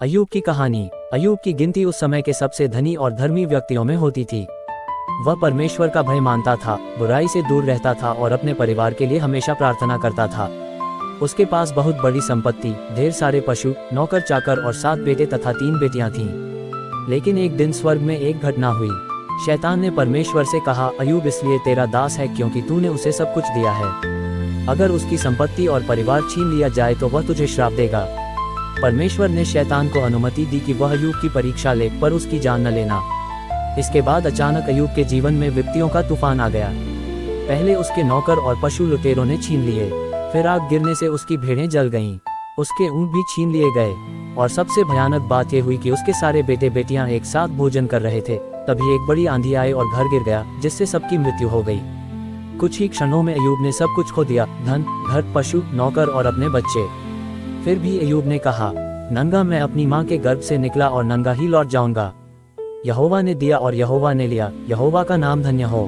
अय्यूब की कहानी। अय्यूब की गिनती उस समय के सबसे धनी और धर्मी व्यक्तियों में होती थी। वह परमेश्वर का भय मानता था, बुराई से दूर रहता था और अपने परिवार के लिए हमेशा प्रार्थना करता था। उसके पास बहुत बड़ी संपत्ति, ढेर सारे पशु, नौकर चाकर और 7 बेटे तथा 3 बेटियां थीं। लेकिन एक दिन स्वर्ग में एक घटना हुई। शैतान ने परमेश्वर से कहा, अय्यूब इसलिए तेरा दास है क्योंकि तूने उसे सब कुछ दिया है। अगर उसकी संपत्ति और परिवार छीन लिया जाए तो वह तुझे श्राप देगा। परमेश्वर ने शैतान को अनुमति दी कि वह अय्यूब की परीक्षा ले, पर उसकी जान न लेना। इसके बाद अचानक अय्यूब के जीवन में विपत्तियों का तूफान आ गया। पहले उसके नौकर और पशु लुटेरों ने छीन लिए, फिर आग गिरने से उसकी भेड़ें जल गईं, उसके ऊँट भी छीन लिए गए, और सबसे भयानक बात यह हुई कि उसके सारे बेटे बेटियां एक साथ भोजन कर रहे थे। तभी एक बड़ी आंधी आई और घर गिर गया, जिससे सबकी मृत्यु हो गई। कुछ ही क्षणों में अय्यूब ने सब कुछ खो दिया, धन, घर, पशु, नौकर और अपने बच्चे। फिर भी अय्यूब ने कहा, नंगा मैं अपनी माँ के गर्भ से निकला और नंगा ही लौट जाऊंगा। यहोवा ने दिया और यहोवा ने लिया, यहोवा का नाम धन्य हो।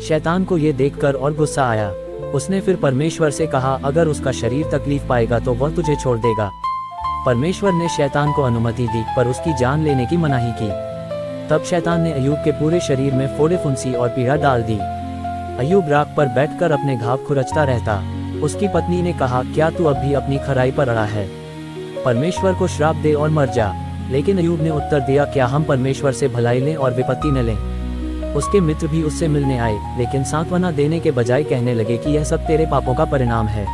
शैतान को ये देखकर और गुस्सा आया। उसने फिर परमेश्वर से कहा, अगर उसका शरीर तकलीफ पाएगा तो वह तुझे छोड़ देगा। परमेश्वर ने शैतान को अनुमति दी, पर उसकी जान लेने की मनाही की। तब शैतान ने अय्यूब के पूरे शरीर में फोड़े फुंसी और पीड़ा डाल दी। अय्यूब राख पर बैठकर अपने घाव खुरचता रहता। उसकी पत्नी ने कहा, क्या तू अब भी अपनी खराई पर अड़ा है? परमेश्वर को श्राप दे और मर जा। लेकिन अय्यूब ने उत्तर दिया, क्या हम परमेश्वर से भलाई लें और विपत्ति न लें? उसके मित्र भी उससे मिलने आए, लेकिन सांत्वना देने के बजाय कहने लगे कि यह सब तेरे पापों का परिणाम है।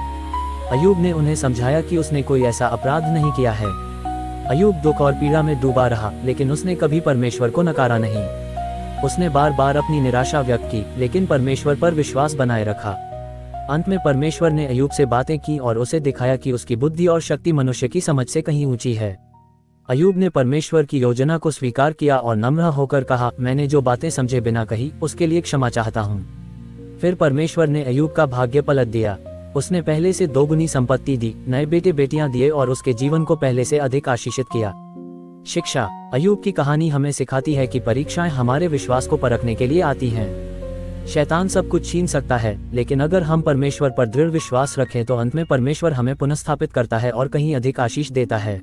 अय्यूब ने उन्हें समझाया कि उसने कोई ऐसा अपराध नहीं किया है। अय्यूब दुख और पीड़ा में डूबा रहा, लेकिन उसने कभी परमेश्वर को नकारा नहीं। उसने बार बार अपनी निराशा व्यक्त की, लेकिन परमेश्वर पर विश्वास बनाए रखा। अंत में परमेश्वर ने अय्यूब से बातें की और उसे दिखाया कि उसकी बुद्धि और शक्ति मनुष्य की समझ से कहीं ऊंची है। अय्यूब ने परमेश्वर की योजना को स्वीकार किया और नम्र होकर कहा, मैंने जो बातें समझे बिना कही, उसके लिए क्षमा चाहता हूँ। फिर परमेश्वर ने अय्यूब का भाग्य पलट दिया। उसने पहले से 2 गुनी संपत्ति दी, नए बेटे बेटियां दिए और उसके जीवन को पहले से अधिक आशीषित किया। शिक्षा। अय्यूब की कहानी हमें सिखाती है कि परीक्षाएं हमारे विश्वास को परखने के लिए आती हैं। शैतान सब कुछ छीन सकता है, लेकिन अगर हम परमेश्वर पर दृढ़ विश्वास रखें तो अंत में परमेश्वर हमें पुनः स्थापित करता है और कहीं अधिक आशीष देता है।